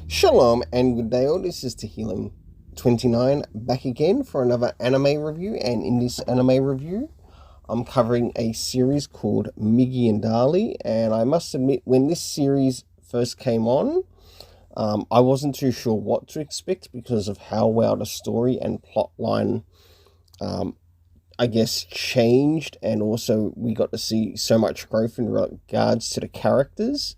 Shalom and good day all, this is Tehillim29 back again for another anime review, and in this anime review I'm covering a series called Migi and Dali, and I must admit when this series first came on I wasn't too sure what to expect because of how well the story and plotline I guess changed, and also we got to see so much growth in regards to the characters.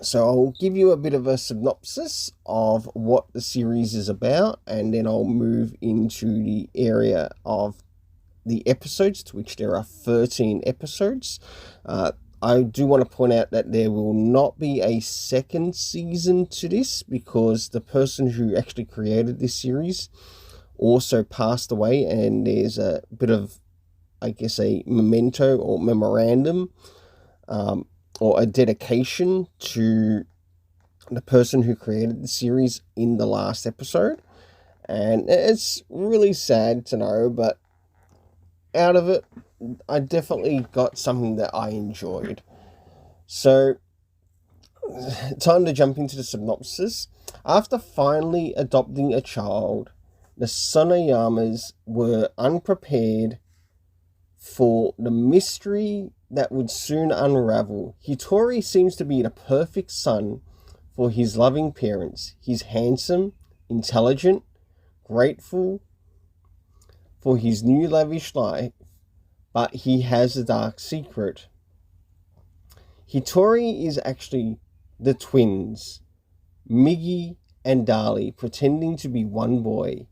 So I'll give you a bit of a synopsis of what the series is about, and then I'll move into the area of the episodes, to which there are 13 episodes. I do want to point out that there will not be a second season to this, because the person who actually created this series also passed away, and there's a bit of, I guess, a memento or memorandum or a dedication to the person who created the series in the last episode. And it's really sad to know, but out of it, I definitely got something that I enjoyed. So, time to jump into the synopsis. After finally adopting a child, the Sonoyamas were unprepared for the mystery that would soon unravel. Hitori seems to be the perfect son for his loving parents. He's handsome, intelligent, grateful for his new lavish life, but he has a dark secret. Hitori is actually the twins, Migi and Dali, pretending to be one boy,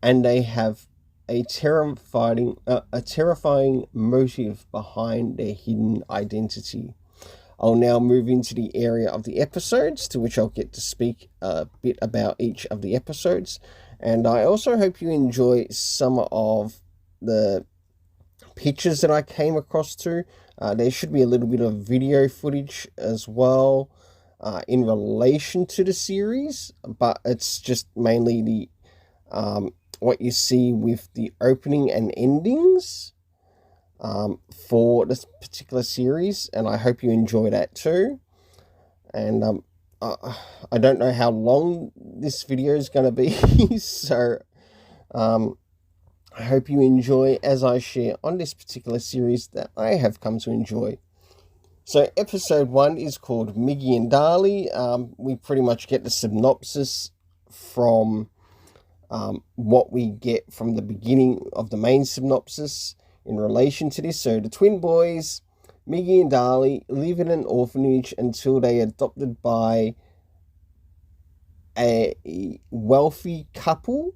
and they have a terrifying motive behind their hidden identity. I'll now move into the area of the episodes, to which I'll get to speak a bit about each of the episodes. And I also hope you enjoy some of the pictures that I came across too. There should be a little bit of video footage as well in relation to the series, but it's just mainly the what you see with the opening and endings for this particular series, and I hope you enjoy that too. And I don't know how long this video is going to be, so I hope you enjoy as I share on this particular series that I have come to enjoy. So episode 1 is called Migi and Dali. We pretty much get the synopsis from what we get from the beginning of the main synopsis in relation to this. So the twin boys, Migi and Dali, live in an orphanage until they are adopted by a wealthy couple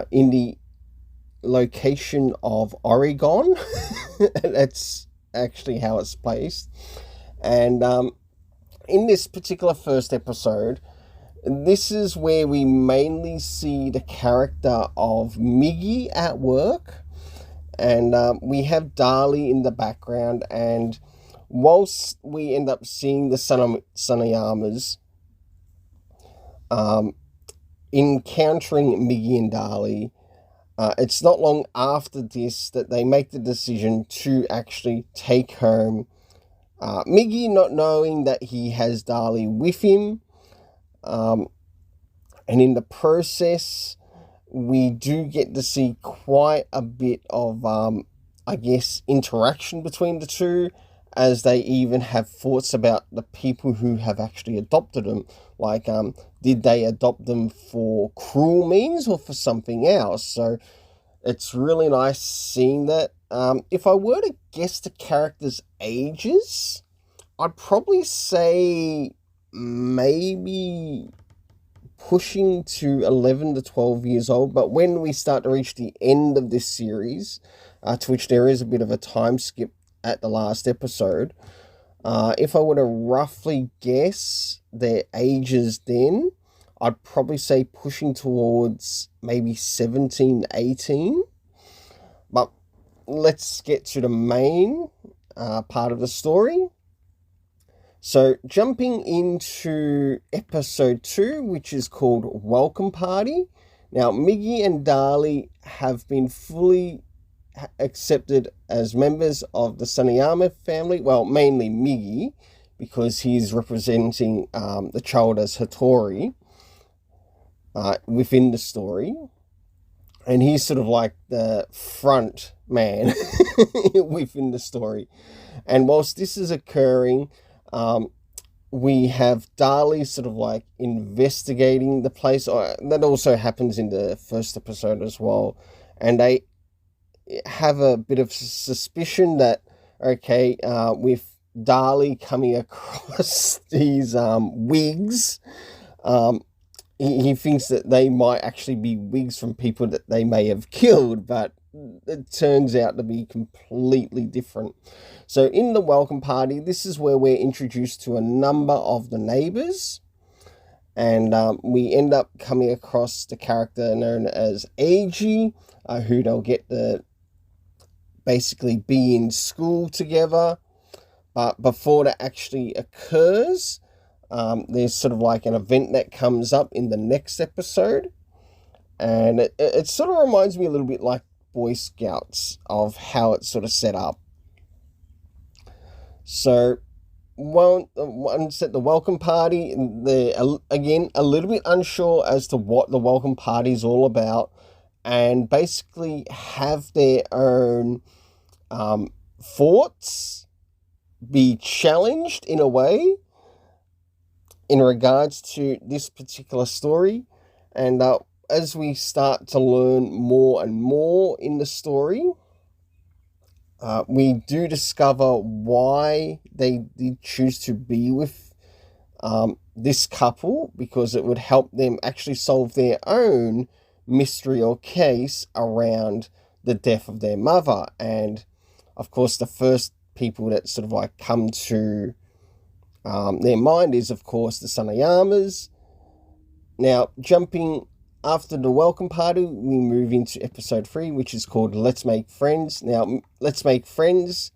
in the location of Oregon. That's actually how it's placed. And in this particular first episode, this is where we mainly see the character of Migi at work, and we have Dali in the background, and whilst we end up seeing the Sonoyamas encountering Migi and Dali, it's not long after this that they make the decision to actually take home Migi, not knowing that he has Dali with him. And in the process, we do get to see quite a bit of, I guess, interaction between the two, as they even have thoughts about the people who have actually adopted them. Like, did they adopt them for cruel means or for something else? So it's really nice seeing that. If I were to guess the characters' ages, I'd probably say maybe pushing to 11 to 12 years old. But when we start to reach the end of this series, to which there is a bit of a time skip at the last episode, if I were to roughly guess their ages then, I'd probably say pushing towards maybe 17, 18. But let's get to the main part of the story. So jumping into episode 2, which is called Welcome Party. Now, Migi and Dali have been fully accepted as members of the Sanayama family. Well, mainly Migi, because he's representing the child as Hattori within the story. And he's sort of like the front man within the story. And whilst this is occurring, we have Dali sort of like investigating the place. That also happens in the first episode as well. And they have a bit of suspicion that, okay, with Dali coming across these wigs, he thinks that they might actually be wigs from people that they may have killed, but it turns out to be completely different. So in the welcome party, this is where we're introduced to a number of the neighbors, and we end up coming across the character known as Eiji, who they'll get to basically be in school together. But before that actually occurs, there's sort of like an event that comes up in the next episode, and it sort of reminds me a little bit like Boy Scouts of how it's sort of set up. So once at the welcome party, they're again a little bit unsure as to what the welcome party is all about, and basically have their own thoughts be challenged in a way in regards to this particular story. And as we start to learn more and more in the story, we do discover why they did choose to be with this couple, because it would help them actually solve their own mystery or case around the death of their mother. And of course, the first people that sort of like come to their mind is, of course, the Sanayamas. Now, jumping after the welcome party, we move into episode 3, which is called Let's Make Friends. Now, Let's Make Friends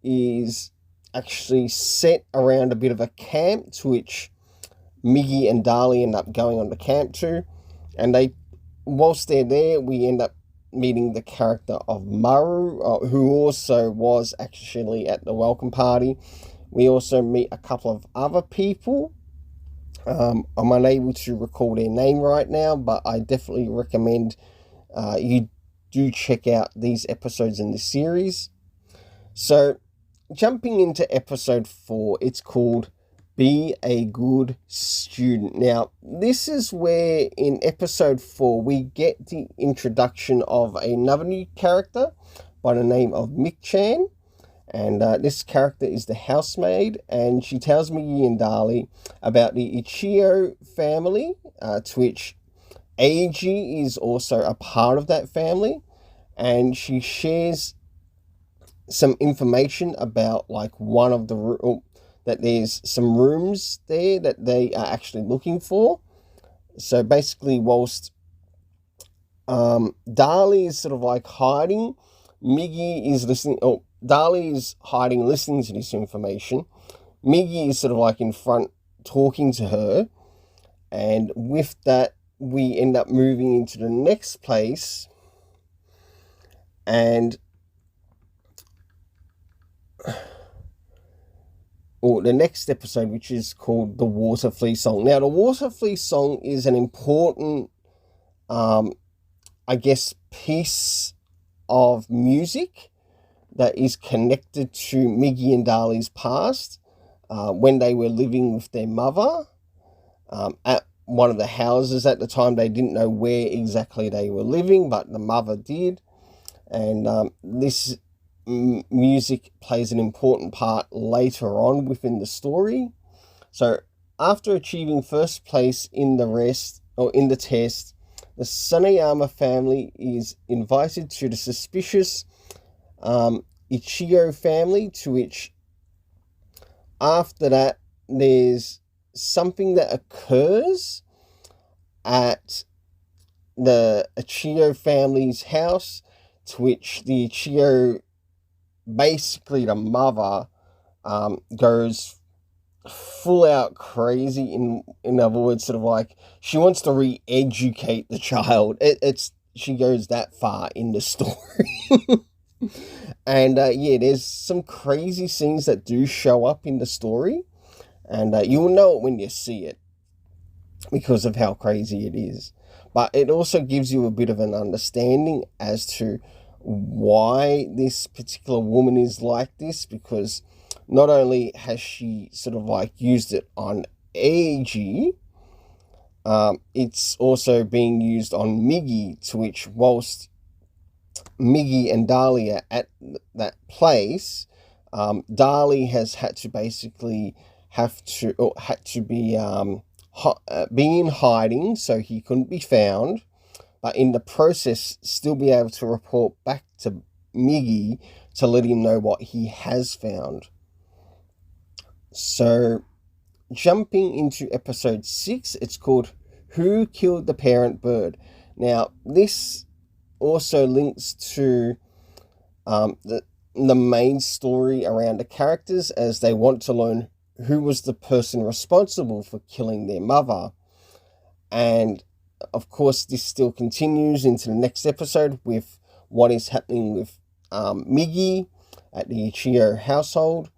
is actually set around a bit of a camp to which Migi and Dali end up going on the camp to. And whilst they're there, we end up meeting the character of Maru, who also was actually at the welcome party. We also meet a couple of other people. I'm unable to recall their name right now, but I definitely recommend you do check out these episodes in the series. So, jumping into episode 4, it's called Be a Good Student. Now, this is where in episode 4 we get the introduction of another new character by the name of Mick-chan. And this character is the housemaid, and she tells Migi and Dali about the Ichio family, to which Eiji is also a part of that family. And she shares some information about like one of the that there's some rooms there that they are actually looking for. So basically, whilst Dali is sort of like hiding, Migi is listening. Dali is hiding, listening to this information. Migi is sort of like in front, talking to her. And with that, we end up moving into the next place. And the next episode, which is called The Water Flea Song. Now, the Water Flea Song is an important, piece of music that is connected to Migi and Dali's past when they were living with their mother at one of the houses. At the time, they didn't know where exactly they were living, but the mother did. And this music plays an important part later on within the story. So after achieving first place in the test, the Sanayama family is invited to the suspicious Ichio family, to which after that there's something that occurs at the Ichio family's house, to which the Ichio, basically the mother, goes full out crazy. In other words, sort of like she wants to re-educate the child. She goes that far in the story. And yeah, there's some crazy scenes that do show up in the story, and you will know it when you see it because of how crazy it is. But it also gives you a bit of an understanding as to why this particular woman is like this, because not only has she sort of like used it on Eiji, it's also being used on Migi, to which whilst Migi and Dali are at that place, Dali has had to basically had to be be in hiding so he couldn't be found, but in the process still be able to report back to Migi to let him know what he has found. So, jumping into episode 6, it's called Who Killed the Parent Bird? Now, this also links to the main story around the characters, as they want to learn who was the person responsible for killing their mother. And of course, this still continues into the next episode with what is happening with Migi at the Ichigo household.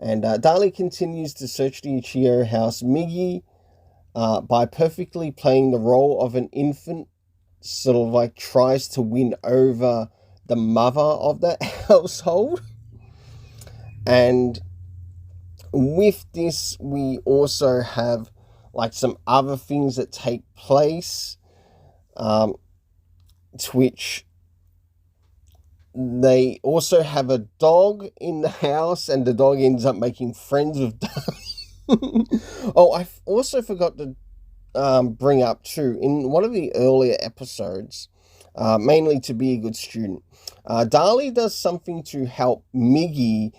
And Dali continues to search the Ichigo house. Migi, by perfectly playing the role of an infant, sort of like tries to win over the mother of that household. And with this, we also have like some other things that take place, to which they also have a dog in the house, and the dog ends up making friends with Dali. Oh, I also forgot to bring up too, in one of the earlier episodes, mainly to be a good student, Dali does something to help Migi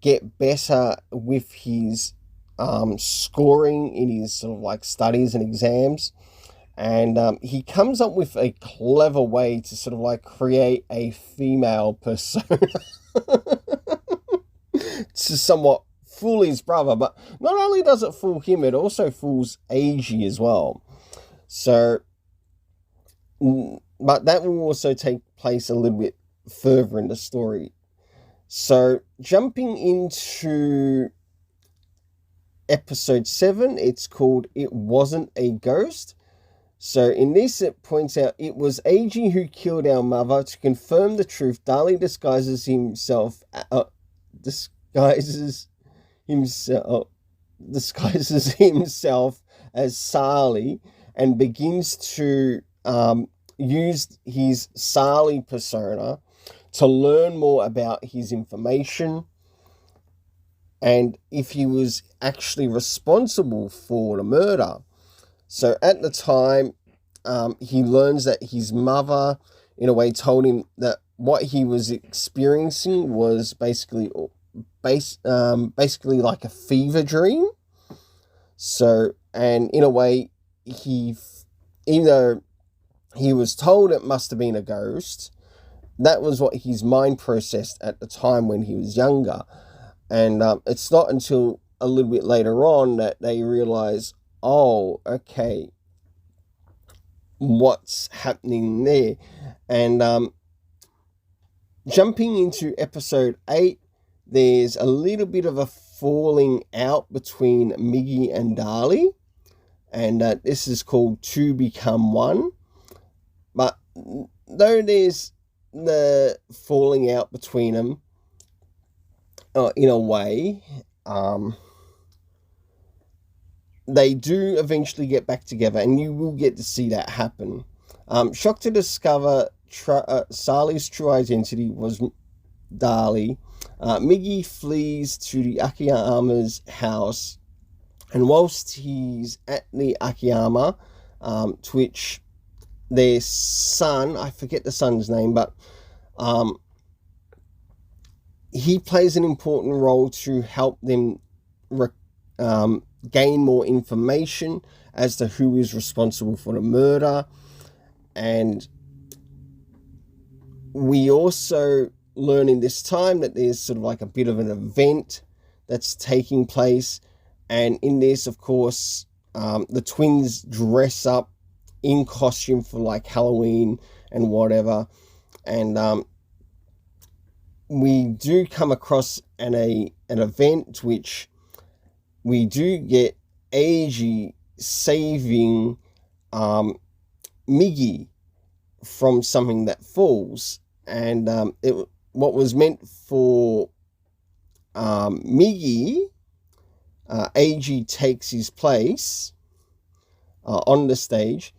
get better with his scoring in his sort of like studies and exams. And he comes up with a clever way to sort of like create a female persona to somewhat fool his brother. But not only does it fool him, it also fools Eiji as well. So, but that will also take place a little bit further in the story. So, jumping into episode 7, it's called It Wasn't a Ghost. So in this, it points out it was Eiji who killed our mother. To confirm the truth, Dali disguises himself as Sali and begins to use his Sali persona to learn more about his information and if he was actually responsible for the murder. So at the time, he learns that his mother, in a way, told him that what he was experiencing was basically like a fever dream. So, and in a way, even though he was told it must have been a ghost, that was what his mind processed at the time when he was younger. And it's not until a little bit later on that they realize, oh, okay, what's happening there? And jumping into episode 8, there's a little bit of a falling out between Migi and Dali, and this is called To Become One. But though there's the falling out between them, in a way, they do eventually get back together, and you will get to see that happen. Shocked to discover Sali's true identity was Dali, Migi flees to the Akiyama's house, and whilst he's at the Akiyama, to which their son, I forget the son's name, but he plays an important role to help them gain more information as to who is responsible for the murder. And we also learn in this time that there's sort of like a bit of an event that's taking place, and in this, of course, the twins dress up in costume for like Halloween and whatever, and we do come across an event which we do get Eiji saving Migi from something that falls, and what was meant for Migi, Eiji takes his place on the stage,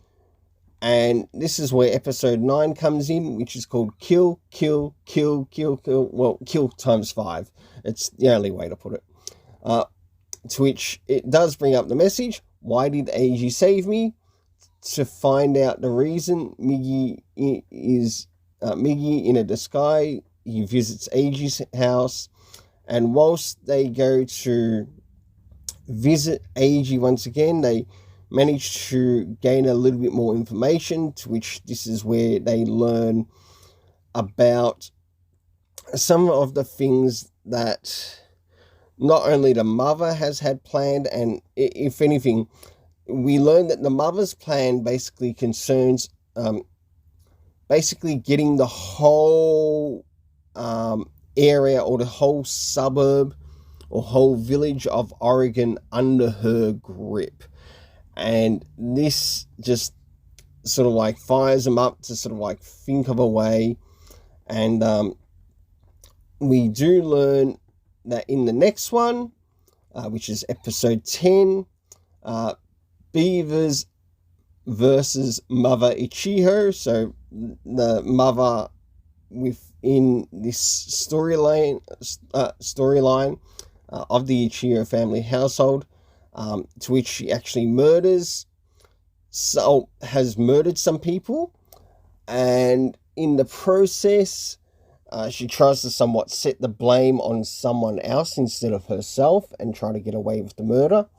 and this is where episode 9 comes in, which is called Kill, Kill, Kill, Kill, Kill. Well, kill times 5. It's the only way to put it. To which it does bring up the message, why did Eiji save me? To find out the reason, Migi is Migi in a disguise. He visits Eiji's house, and whilst they go to visit Eiji once again, they manage to gain a little bit more information, to which this is where they learn about some of the things that not only the mother has had planned, and if anything, we learn that the mother's plan basically concerns basically getting the whole area or the whole suburb or whole village of Oregon under her grip. And this just sort of like fires them up to sort of like think of a way. And we do learn that in the next one, which is episode 10, Beavers versus Mother Ichigo. So the mother within this storyline of the Ichigo family household, to which she actually has murdered some people, and in the process, she tries to somewhat set the blame on someone else instead of herself and try to get away with the murder.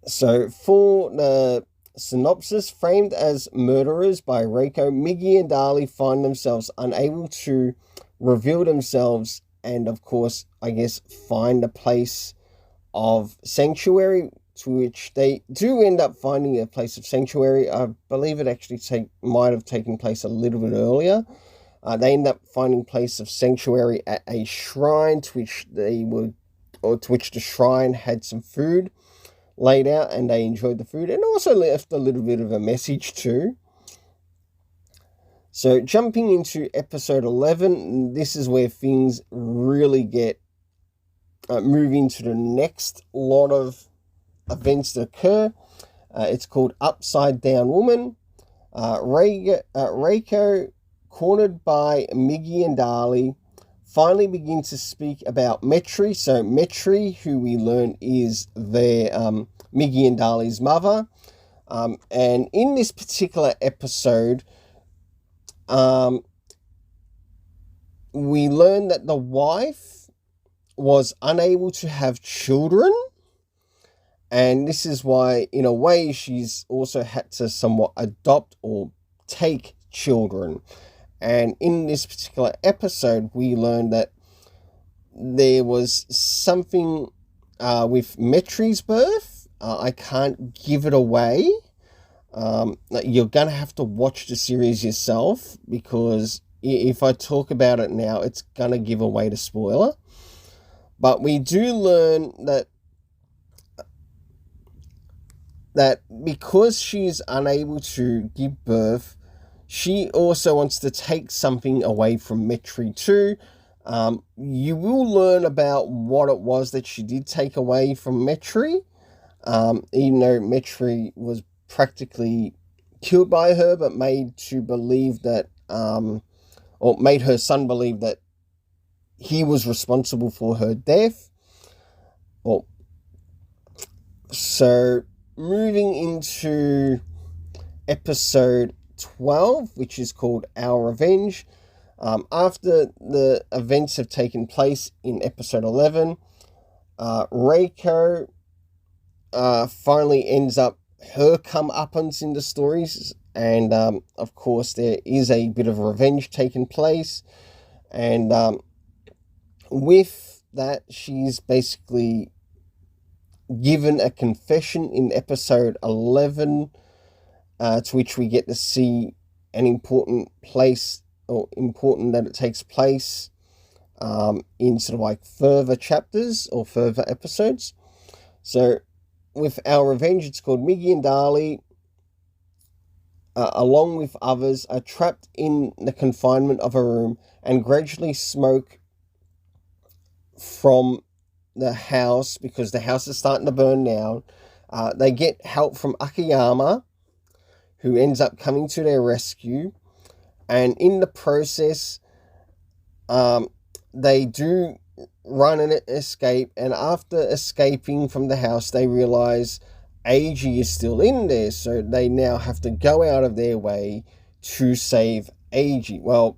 So for the synopsis, framed as murderers by Reiko, Migi and Dali find themselves unable to reveal themselves and, of course, I guess, find a place of sanctuary, to which they do end up finding a place of sanctuary. I believe it actually might have taken place a little bit earlier. They end up finding a place of sanctuary at a shrine, to which the shrine had some food laid out, and they enjoyed the food, and also left a little bit of a message too. So jumping into episode 11, this is where things really get move into the next lot of events that occur. It's called Upside Down Woman. Reiko, cornered by Migi and Dali, finally begin to speak about Metri. So Metri, who we learn is their Migi and Dali's mother. And in this particular episode, we learn that the wife was unable to have children. And this is why, in a way, she's also had to somewhat adopt or take children. And in this particular episode, we learned that there was something with Metri's birth. I can't give it away. You're going to have to watch the series yourself, because if I talk about it now, it's going to give away the spoiler. But we do learn that because she's unable to give birth, she also wants to take something away from Metri too. You will learn about what it was that she did take away from Metri, even though Metri was practically killed by her, but made to believe that, or made her son believe that he was responsible for her death. So moving into episode 12, which is called Our Revenge. After the events have taken place in episode 11, Reiko finally ends up her comeuppance in the stories, and of course there is a bit of revenge taking place, and with that she's basically given a confession in episode 11, to which we get to see an important place or important that it takes place in sort of like further chapters or further episodes. So with our revenge, it's called Migi and Dali, along with others, are trapped in the confinement of a room and gradually smoke from the house because the house is starting to burn down. They get help from Akiyama, who ends up coming to their rescue. And in the process, they do run and escape. And after escaping from the house, they realize Eiji is still in there. So they now have to go out of their way to save Eiji. Well,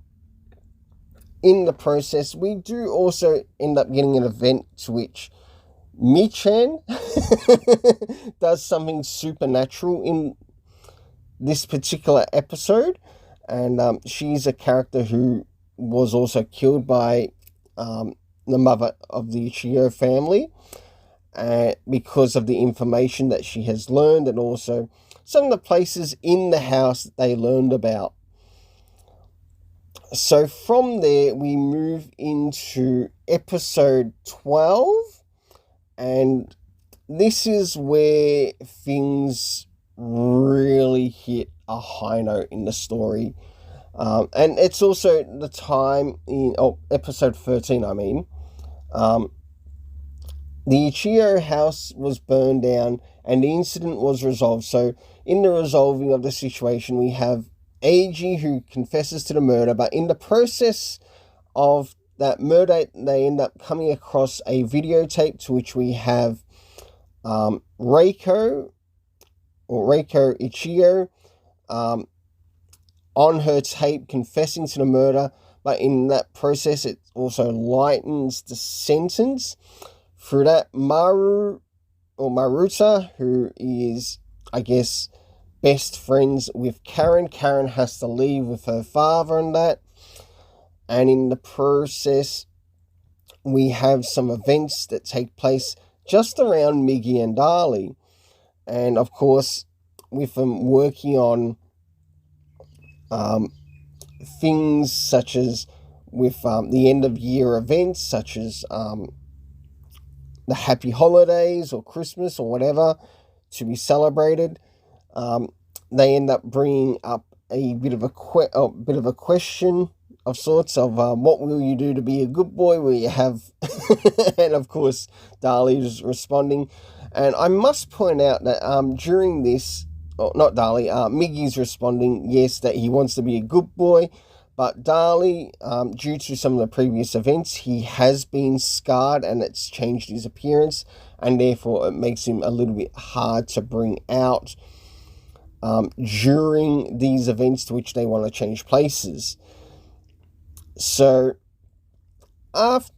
in the process, we do also end up getting an event to which Michan does something supernatural in this particular episode. And she's a character who was also killed by the mother of the Ichigo family because of the information that she has learned, and also some of the places in the house that they learned about. So from there, we move into episode 12, and this is where things really hit a high note in the story. And it's also the time in episode 13, the Ichigo house was burned down and the incident was resolved. So in the resolving of the situation, we have Eiji, who confesses to the murder, but in the process of that murder, they end up coming across a videotape to which we have Reiko Ichigo on her tape confessing to the murder, but in that process it also lightens the sentence. Through that, Maruta, who is, I guess, best friends with Karen has to leave with her father and that. And in the process, we have some events that take place just around Migi and Dali. And of course, with them working on things such as with the end of year events, such as the happy holidays or Christmas or whatever to be celebrated, they end up bringing up a bit of a question of sorts of what will you do to be a good boy? Will you have, and of course Dali is responding, and I must point out that during this, not Dali, Migi's responding yes that he wants to be a good boy, but Dali, due to some of the previous events, he has been scarred and it's changed his appearance, and therefore it makes him a little bit hard to bring out during these events to which they want to change places. So after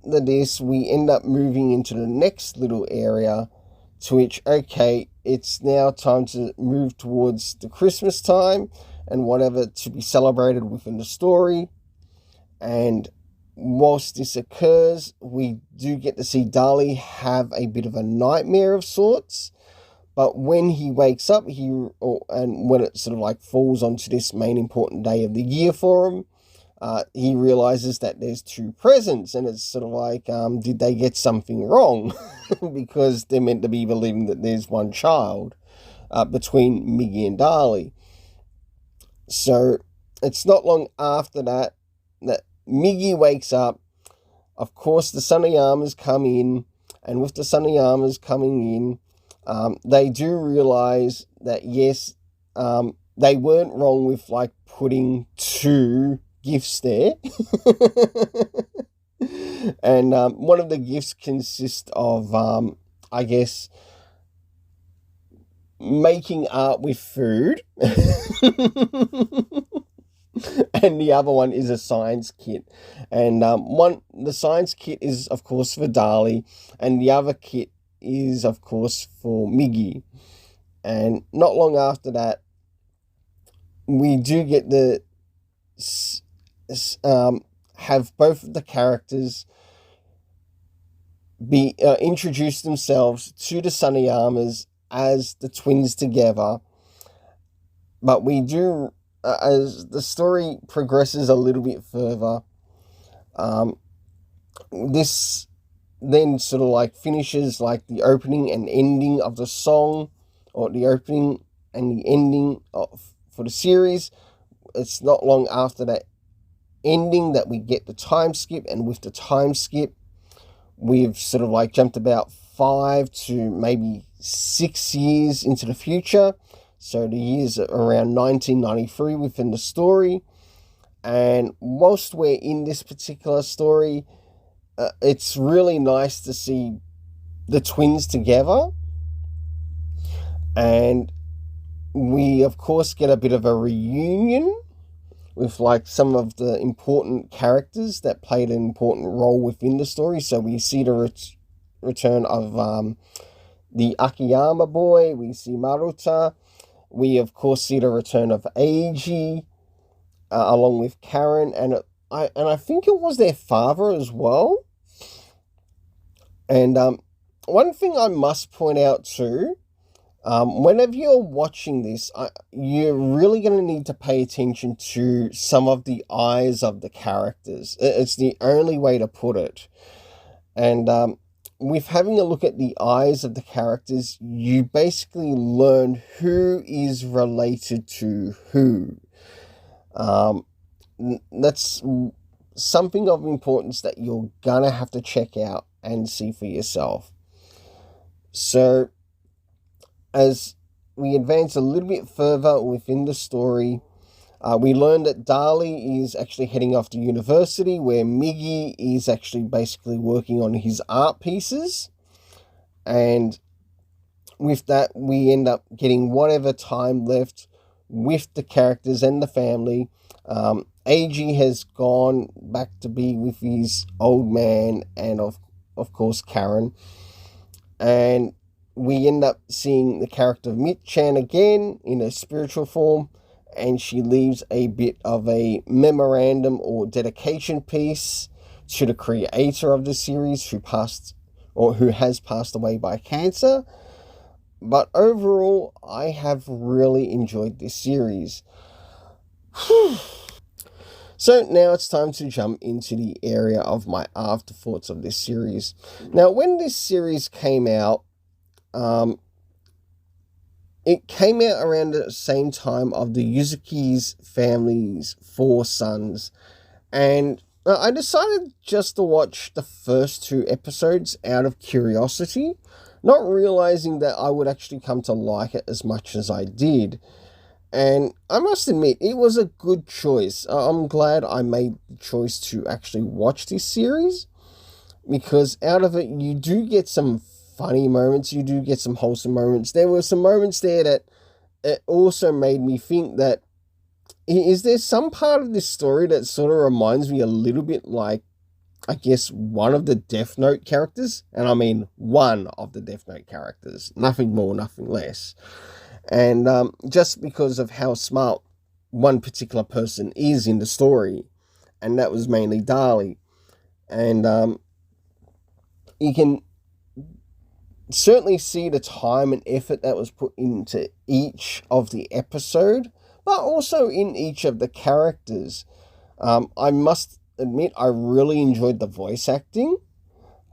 this, we end up moving into the next little area to which, okay, it's now time to move towards the Christmas time and whatever to be celebrated within the story. And whilst this occurs, we do get to see Dali have a bit of a nightmare of sorts. But when he wakes up, and when it sort of like falls onto this main important day of the year for him, he realizes that there's two presents, and it's sort of like, did they get something wrong? Because they're meant to be believing that there's one child between Migi and Dali. So it's not long after that Migi wakes up. Of course, the Sunoyamas come in, and with the Sunoyamas coming in, they do realize that yes, they weren't wrong with like putting two gifts there. And one of the gifts consists of, I guess, making art with food. And the other one is a science kit. And the science kit is, of course, for Dali, and the other kit is, of course, for Migi. And not long after that, we do get the have both of the characters be introduce themselves to the Sunoyamas as the twins together. But we do as the story progresses a little bit further, this then sort of like finishes like the opening and ending of the song, or the opening and the ending for the series. It's not long after that ending that we get the time skip, and with the time skip, we've sort of like jumped about 5 to maybe 6 years into the future. So the years are around 1993 within the story. And whilst we're in this particular story, it's really nice to see the twins together. And we, of course, get a bit of a reunion with like some of the important characters that played an important role within the story. So we see the return of the Akiyama boy. We see Maruta. We, of course, see the return of Eiji, along with Karen, and I think it was their father as well. And one thing I must point out too, whenever you're watching this, you're really going to need to pay attention to some of the eyes of the characters. It's the only way to put it. And with having a look at the eyes of the characters, you basically learn who is related to who. That's something of importance that you're gonna have to check out and see for yourself. So, as we advance a little bit further within the story, we learn that Dali is actually heading off to university, where Migi is actually basically working on his art pieces. And with that, we end up getting whatever time left with the characters and the family. Eiji has gone back to be with his old man and of course Karen. And we end up seeing the character of Mit-chan again in a spiritual form, and she leaves a bit of a memorandum or dedication piece to the creator of the series, who has passed away by cancer. But overall, I have really enjoyed this series. So now it's time to jump into the area of my afterthoughts of this series. Now, when this series came out, it came out around the same time of the Yuzuki's family's 4 sons, and I decided just to watch the first 2 episodes out of curiosity, not realizing that I would actually come to like it as much as I did. And I must admit, it was a good choice. I'm glad I made the choice to actually watch this series, because out of it, you do get some funny moments, you do get some wholesome moments. There were some moments there that it also made me think that, is there some part of this story that sort of reminds me a little bit like, I guess, one of the Death Note characters? And I mean one of the Death Note characters. Nothing more, nothing less. And just because of how smart one particular person is in the story, and that was mainly Dali. And you can certainly see the time and effort that was put into each of the episode, but also in each of the characters. I must admit, I really enjoyed the voice acting.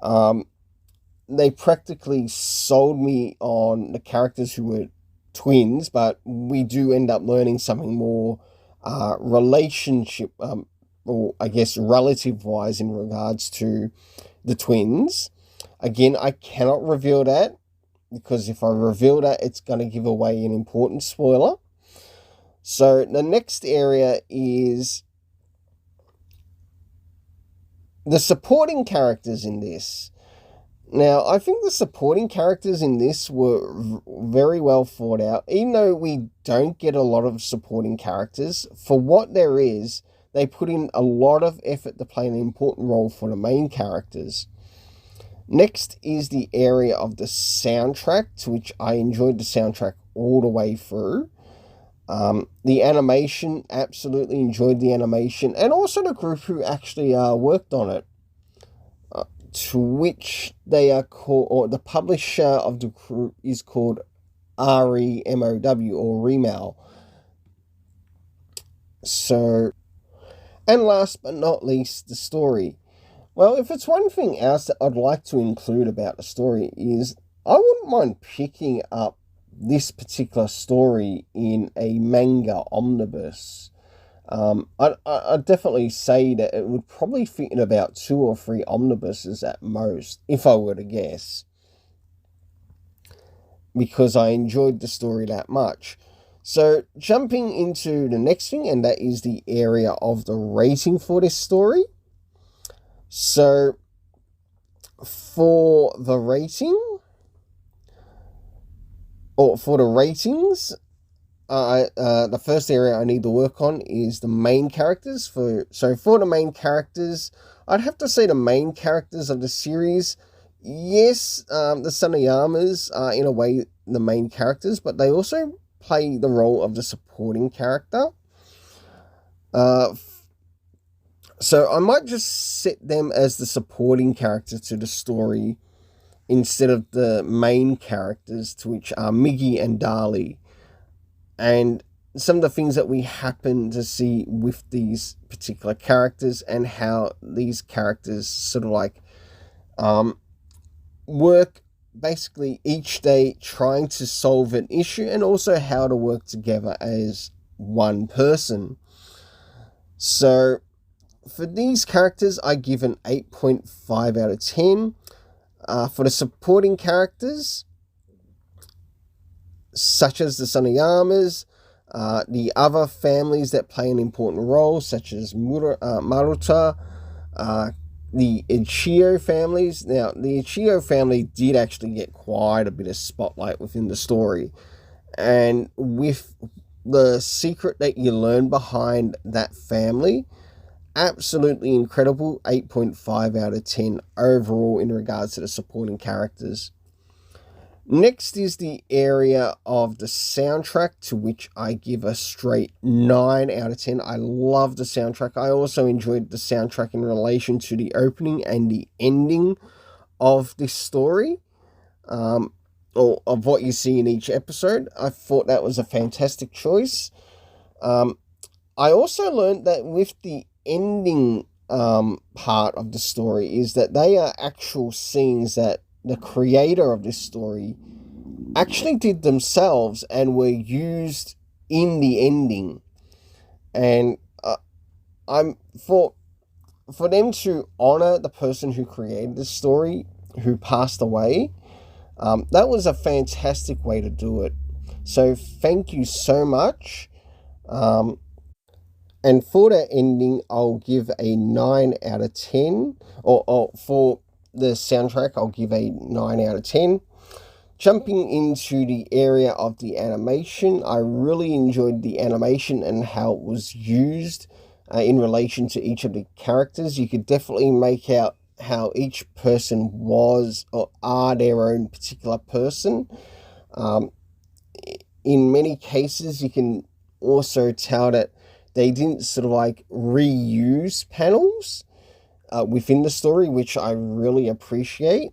They practically sold me on the characters who were twins, but we do end up learning something more relationship, or I guess relative-wise, in regards to the twins. Again, I cannot reveal that, because if I reveal that, it's going to give away an important spoiler. So the next area is the supporting characters in this. Now, I think the supporting characters in this were very well thought out. Even though we don't get a lot of supporting characters, for what there is, they put in a lot of effort to play an important role for the main characters. Next is the area of the soundtrack, to which I enjoyed the soundtrack all the way through. The animation, absolutely enjoyed the animation, and also the group who actually worked on it. To which they are called, or the publisher of the group is called REMOW, or Remau. So, and last but not least, the story. Well, if it's one thing else that I'd like to include about the story is I wouldn't mind picking up this particular story in a manga omnibus. I'd definitely say that it would probably fit in about 2 or 3 omnibuses at most, if I were to guess, because I enjoyed the story that much. So, jumping into the next thing, and that is the area of the rating for this story. So, for the rating, or for the ratings, the first area I need to work on is the main characters. For the main characters, I'd have to say the main characters of the series. Yes, the Sanayamas are in a way the main characters, but they also play the role of the supporting character. So I might just set them as the supporting character to the story instead of the main characters, to which are Migi and Dali. And some of the things that we happen to see with these particular characters and how these characters sort of like work basically each day trying to solve an issue, and also how to work together as one person. So for these characters, I give an 8.5 out of 10. For the supporting characters, such as the Sanayamas, the other families that play an important role, such as Maruta, the Ichio families. Now, the Ichio family did actually get quite a bit of spotlight within the story. And with the secret that you learn behind that family, absolutely incredible. 8.5 out of 10 overall in regards to the supporting characters. Next is the area of the soundtrack, to which I give a straight 9 out of 10. I love the soundtrack. I also enjoyed the soundtrack in relation to the opening and the ending of this story, or of what you see in each episode. I thought that was a fantastic choice. I also learned that with the ending part of the story is that they are actual scenes that the creator of this story actually did themselves and were used in the ending. And I'm for them to honor the person who created this story, who passed away. That was a fantastic way to do it. So thank you so much. And for the ending, I'll give a 9 out of 10. Or for the soundtrack, I'll give a 9 out of 10. Jumping into the area of the animation, I really enjoyed the animation and how it was used in relation to each of the characters. You could definitely make out how each person was or are their own particular person. In many cases, you can also tell that they didn't sort of like reuse panels within the story, which I really appreciate.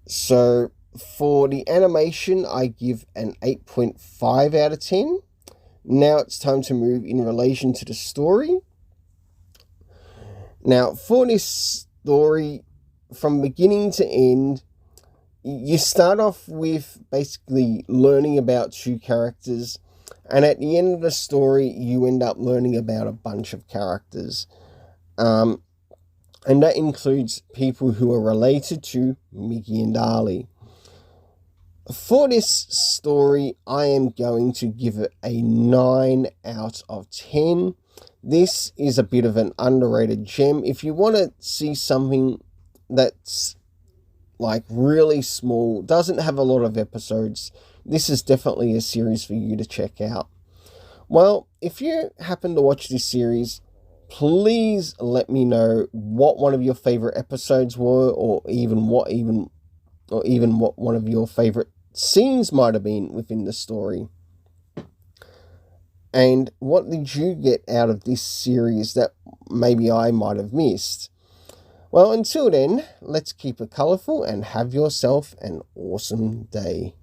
So for the animation, I give an 8.5 out of 10. Now it's time to move in relation to the story. Now, for this story, from beginning to end, you start off with basically learning about 2 characters, and at the end of the story, you end up learning about a bunch of characters. And that includes people who are related to Migi and Dali. For this story, I am going to give it a 9 out of 10. This is a bit of an underrated gem. If you want to see something that's like really small, doesn't have a lot of episodes, this is definitely a series for you to check out. Well, if you happen to watch this series, please let me know what one of your favorite episodes were, or even what one of your favorite scenes might have been within the story. And what did you get out of this series that maybe I might have missed? Well, until then, let's keep it colourful and have yourself an awesome day.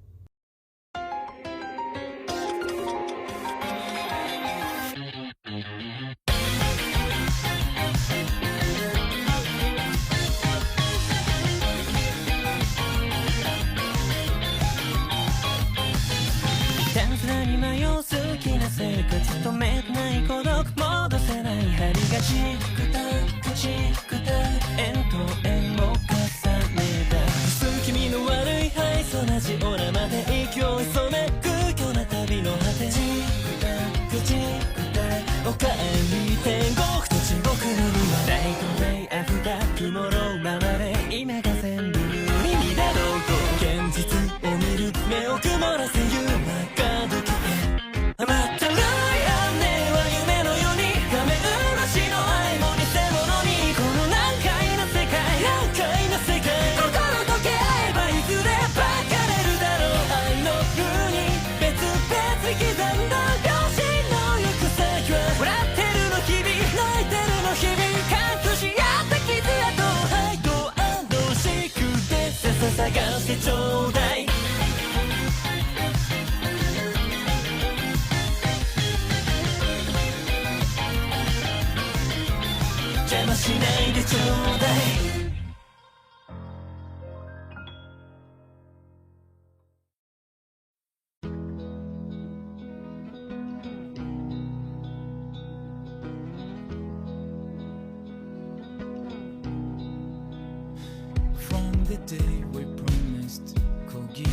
でちょうだい邪魔しないでちょうだいThe day we promised 漕ぎ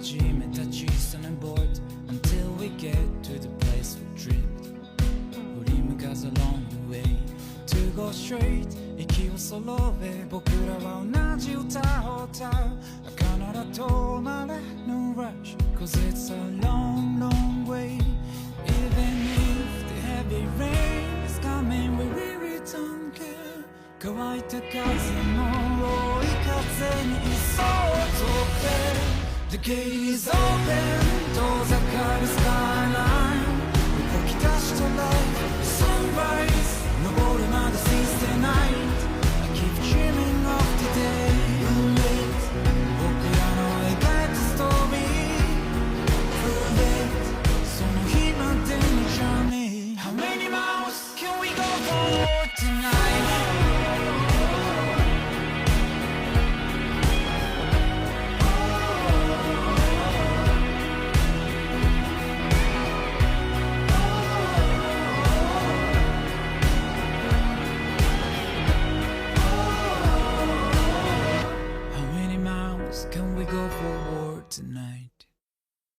始めた小さなボート Until we get to the place we dreamed 振り向かず along the way To go straight 息を揃え僕らは同じ歌を歌う赤なら止まれ No rush Cause it's a long long way Even if the heavy rain is coming We really don't care 乾いた風も追い風にいそうとって The gate is open 遠ざかるスカイライン動き出した life Sunrise